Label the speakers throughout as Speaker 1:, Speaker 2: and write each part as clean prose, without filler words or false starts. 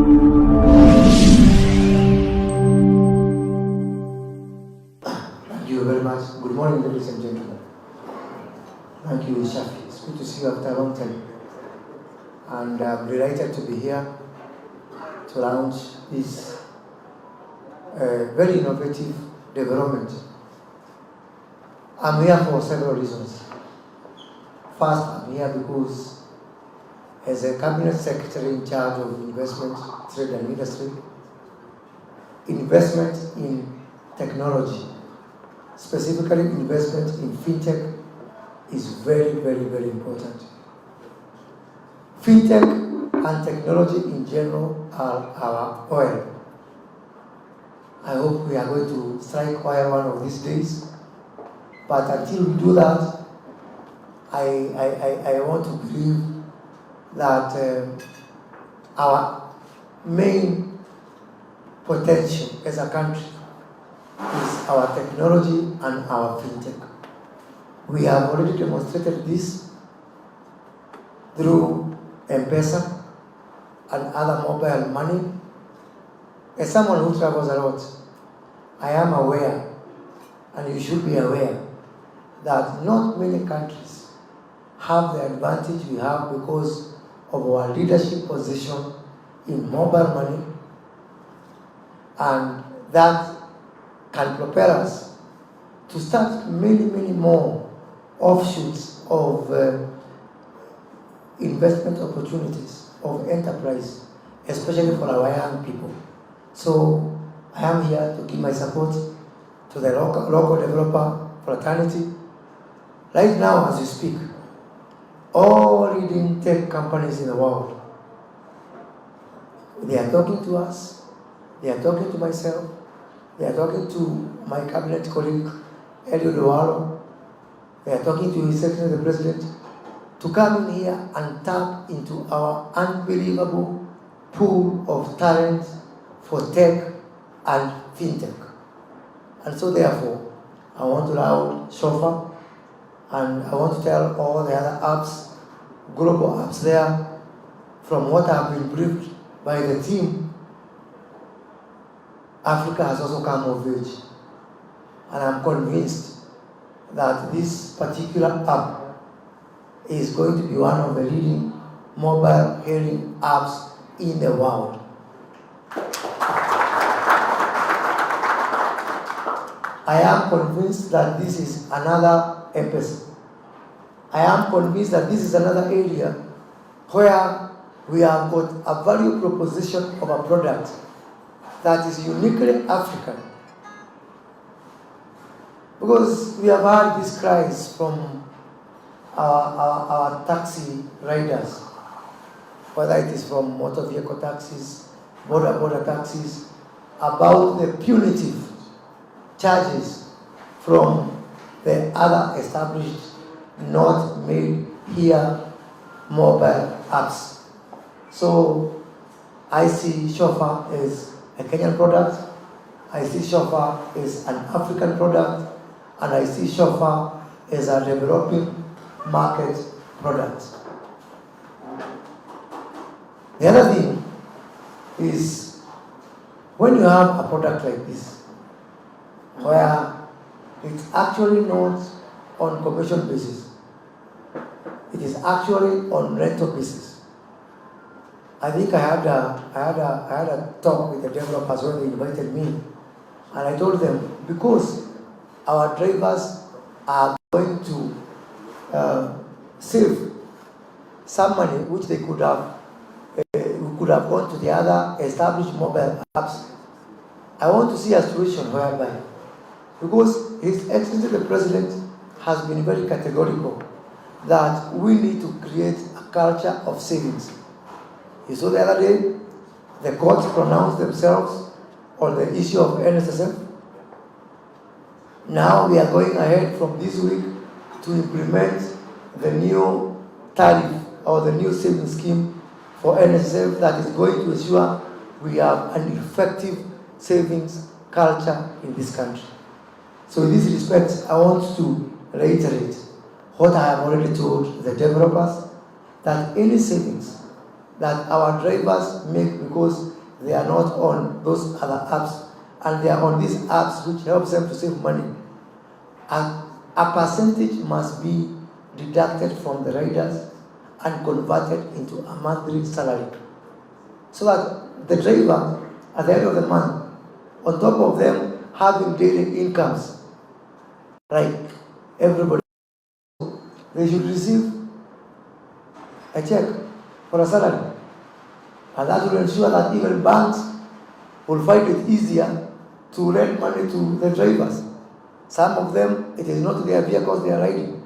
Speaker 1: Thank you very much. Good morning, ladies and gentlemen. Thank you, Shafi. It's good to see you after a long time. And I'm delighted to be here to launch this very innovative development. I'm here for several reasons. First, I'm here because as a cabinet secretary in charge of investment, trade and industry, investment in technology, specifically investment in fintech, is very, very, very important. Fintech and technology in general are our oil. I hope we are going to strike oil one of these days. But until we do that, I want to believe that our main potential as a country is our technology and our fintech. We have already demonstrated this through M-Pesa and other mobile money. As someone who travels a lot, I am aware, and you should be aware, that not many countries have the advantage we have because of our leadership position in mobile money, and that can propel us to start many, many more offshoots of investment opportunities, of enterprise, especially for our young people. So I am here to give my support to the local developer fraternity. Right now, as we speak, all leading tech companies in the world, they are talking to us, they are talking to myself, they are talking to my cabinet colleague, Elio Dualo, they are talking to His Excellency the President, to come in here and tap into our unbelievable pool of talent for tech and fintech. And so therefore, I want to laud Shofar, and I want to tell all the other apps, global apps there, from what I've been briefed by the team, Africa has also come of age. And I'm convinced that this particular app is going to be one of the leading mobile hailing apps in the world. I am convinced that this is another M-Pesa. I am convinced that this is another area where we have got a value proposition of a product that is uniquely African. Because we have heard these cries from our taxi riders, whether it is from motor vehicle taxis, border taxis, about the punitive charges from the other established, not made here mobile apps. So I see Shofar as a Kenyan product, I see Shofar as an African product, and I see Shofar as a developing market product. The other thing is, when you have a product like this, where it's actually not on commission basis, it is actually on rental basis. I think I had a talk with the developers when they invited me, and I told them, because our drivers are going to save some money which they could have gone to the other established mobile apps. I want to see a solution whereby, because His Excellency the President has been very categorical that we need to create a culture of savings. You saw the other day, the courts pronounced themselves on the issue of NSSF. Now we are going ahead from this week to implement the new tariff or the new savings scheme for NSSF that is going to ensure we have an effective savings culture in this country. So in this respect, I want to reiterate what I have already told the developers, that any savings that our drivers make because they are not on those other apps and they are on these apps which helps them to save money. A percentage must be deducted from the riders and converted into a monthly salary. So that the driver, at the end of the month, on top of them having daily incomes, like everybody, they should receive a check for a salary. And that will ensure that even banks will find it easier to lend money to the drivers. Some of them, it is not their vehicles they are riding.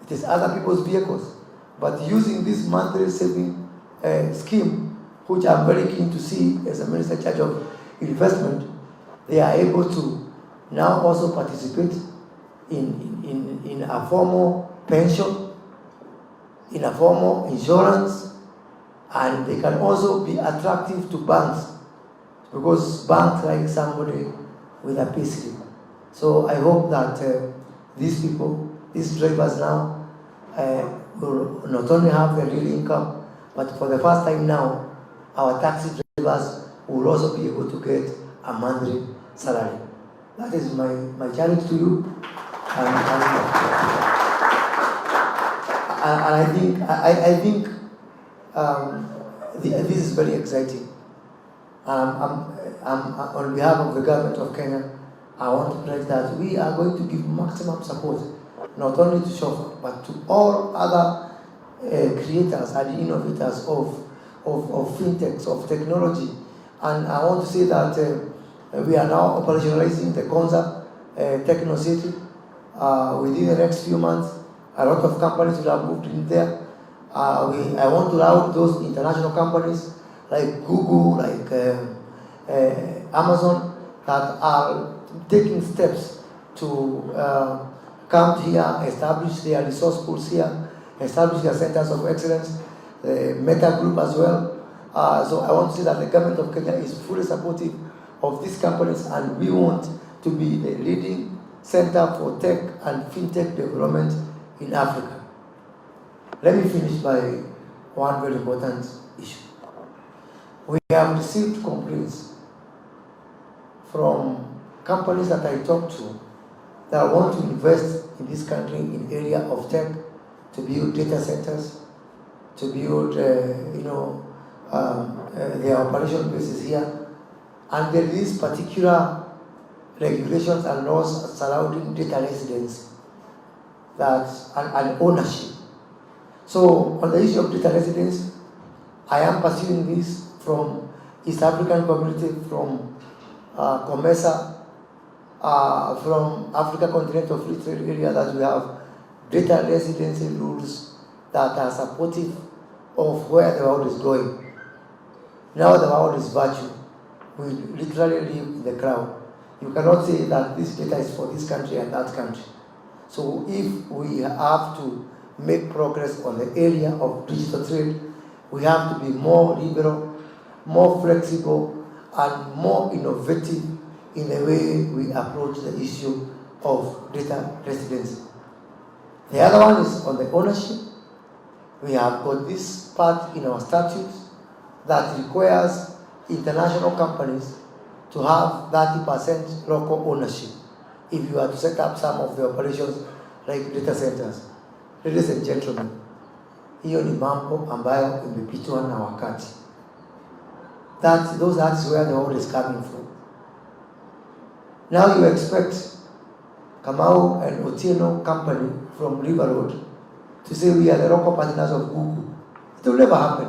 Speaker 1: It is other people's vehicles. But using this monthly saving scheme, which I'm very keen to see as a minister in charge of investment, they are able to now also participate in a formal pension, in a formal insurance, and they can also be attractive to banks because banks like somebody with a payslip. So I hope that these people, these drivers now, will not only have their real income, but for the first time now, our taxi drivers will also be able to get a monthly salary. That is my challenge to you. And I think this is very exciting. On behalf of the government of Kenya, I want to pledge that we are going to give maximum support, not only to chauffeur, but to all other creators and innovators of fintechs, of technology. And I want to say that we are now operationalizing the Konza Techno City. Within the next few months, a lot of companies will have moved in there. I want to route those international companies like Google, like Amazon, that are taking steps to come here, establish their resource pools here, establish their centers of excellence, the Meta Group as well. So I want to say that the government of Kenya is fully supportive of these companies, and we want to be the leading center for tech and fintech development in Africa. Let me finish by one very important issue. We have received complaints from companies that I talk to that want to invest in this country in area of tech, to build data centers, to build, their operation bases here, and there is particular regulations and laws surrounding data residence and ownership. So on the issue of data residence, I am pursuing this from East African Community, from COMESA, from Africa Continental Free Trade Area, that we have data residency rules that are supportive of where the world is going. Now the world is virtual. We literally live in the cloud. You cannot say that this data is for this country and that country. So if we have to make progress on the area of digital trade, we have to be more liberal, more flexible, and more innovative in the way we approach the issue of data residency. The other one is on the ownership. We have got this part in our statutes that requires international companies to have 30% local ownership if you are to set up some of the operations like data centers. Ladies and gentlemen, hiyo ni mambo ambayo imepitwa na wakati. That's where the world is coming from. Now you expect Kamau and Otieno company from River Road to say we are the local partners of Google. It will never happen.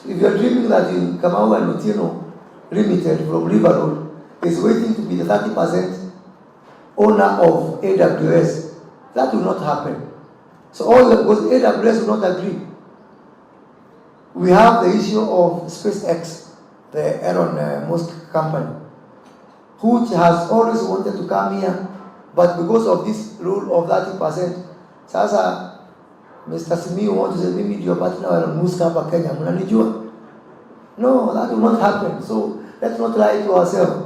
Speaker 1: So if you are dreaming that Kamau and Otieno Limited from River Road is waiting to be the 30% owner of AWS, that will not happen. So because AWS will not agree. We have the issue of SpaceX, the Elon Musk company, which has always wanted to come here, but because of this rule of 30%, sasa Mr. Simiyu wants to say, mimi ndio partner wa Elon Musk hapa Kenya, mnanijua? No, that will not happen. So let's not lie to ourselves.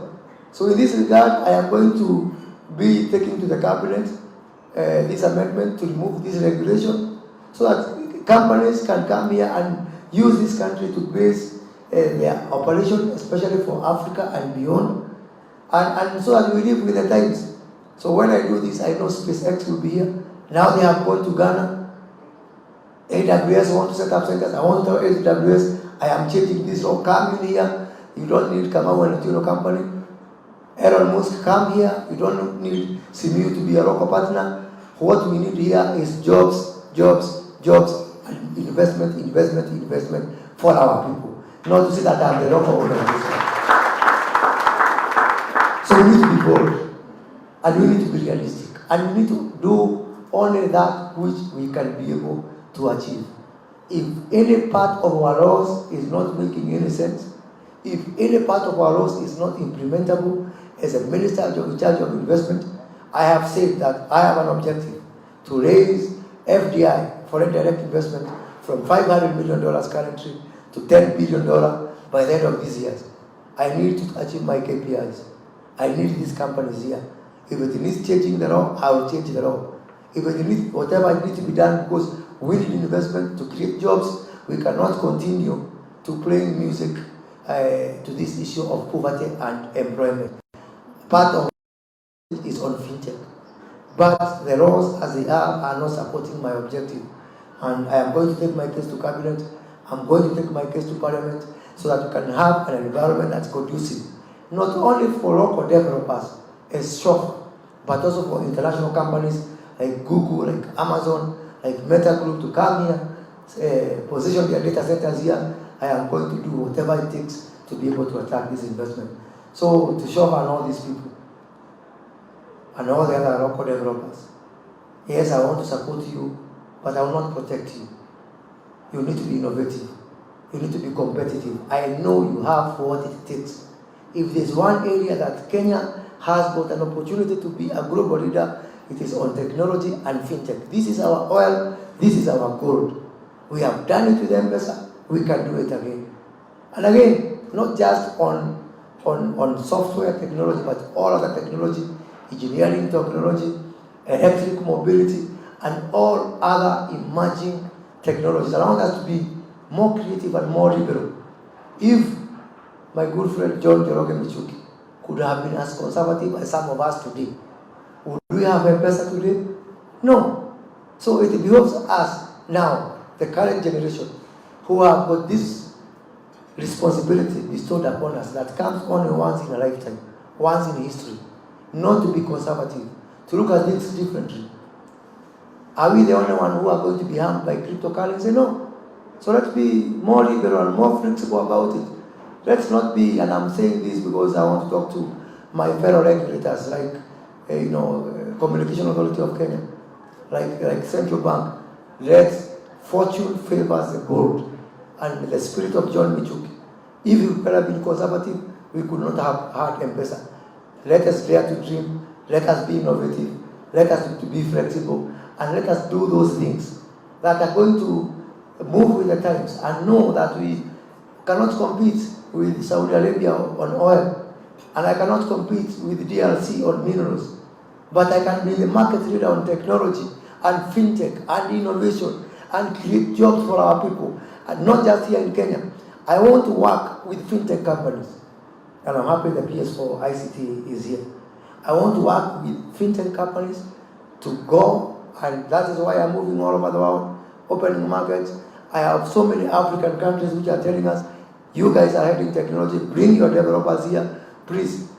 Speaker 1: So in this regard, I am going to be taking to the cabinet this amendment to remove this regulation, so that companies can come here and use this country to base their operation, especially for Africa and beyond, and so that we live with the times. So when I do this, I know SpaceX will be here. Now they have gone to Ghana. AWS want to set up centers. I want to tell AWS, I am changing this law. Come in here. You don't need Kamau and Tino company. Elon Musk, come here. You don't need Simiu to be a local partner. What we need here is jobs, and investment for our people. Not to say that I'm the local organization. So we need to be bold, and we need to be realistic, and we need to do only that which we can be able to achieve. If any part of our laws is not making any sense, if any part of our laws is not implementable, as a minister in charge of investment, I have said that I have an objective to raise FDI, foreign direct investment, from $500 million currently to $10 billion by the end of this year. I need to achieve my KPIs. I need these companies here. If it needs changing the law, I will change the law. If it needs whatever needs to be done, because we need investment to create jobs, we cannot continue to playing music to this issue of poverty and employment. Part of it is on fintech, but the laws as they are not supporting my objective. And I am going to take my case to cabinet. I'm going to take my case to parliament so that we can have an environment that's conducive, not only for local developers as SHOP, but also for international companies like Google, like Amazon, like Meta Group to come here, position their data centers here. I am going to do whatever it takes to be able to attract this investment. So to show and all these people and all the other local developers, yes, I want to support you, but I will not protect you. You need to be innovative. You need to be competitive. I know you have what it takes. If there's one area that Kenya has got an opportunity to be a global leader, it is on technology and fintech. This is our oil. This is our gold. We have done it with M-Pesa. We can do it again. And again, not just on software technology, but all other technology, engineering technology, electric mobility, and all other emerging technologies allowing us to be more creative and more liberal. If my good friend John Joroge Michuki could have been as conservative as some of us today, would we have M-Pesa today? No. So it behoves us now, the current generation, who have got this responsibility bestowed upon us that comes only once in a lifetime, once in history, not to be conservative, to look at things differently. Are we the only one who are going to be harmed by cryptocurrency? No. So let's be more liberal and more flexible about it. Let's not be, and I'm saying this because I want to talk to my fellow regulators, like Communication Authority of Kenya, like Central Bank. Let fortune favors the bold, and the spirit of John Michuki. If we could have been conservative, we could not have had M-Pesa. Let us dare to dream. Let us be innovative. Let us to be flexible, and let us do those things that are going to move with the times, and know that we cannot compete with Saudi Arabia on oil, and I cannot compete with DRC on minerals, but I can be the market leader on technology and fintech and innovation and create jobs for our people, and not just here in Kenya. I want to work with fintech companies, and I'm happy the PS4 ICT is here. I want to work with fintech companies to go, and that is why I'm moving all over the world, opening markets. I have so many African countries which are telling us, you guys are heading technology, bring your developers here, please.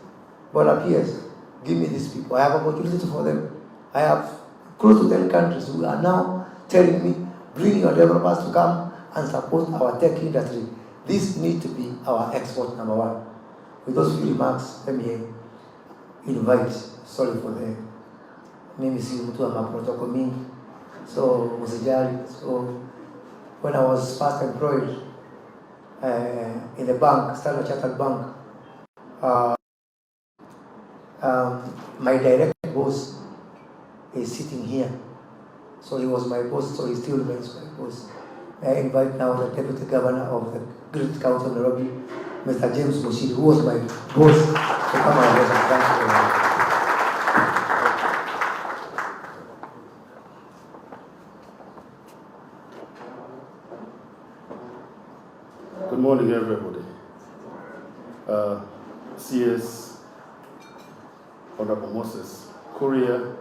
Speaker 1: Volunteers, give me these people. I have opportunities for them. I have close to 10 countries who are now telling me, bring your developers to come and support our tech industry. This needs to be our export number one. With those few remarks, let me invite, sorry for the mimi si mtu wa maprotoko mingi, so musijali. So when I was first employed in the bank, Standard Chartered Bank, my direct boss is sitting here. So he was my boss, so he still remains my boss. I invite now the Deputy Governor of the Great Council of Nairobi, Mr. James Mushiri, who was my boss, to come and represent.
Speaker 2: Good morning, everybody. CS Honorable Moses Kuria.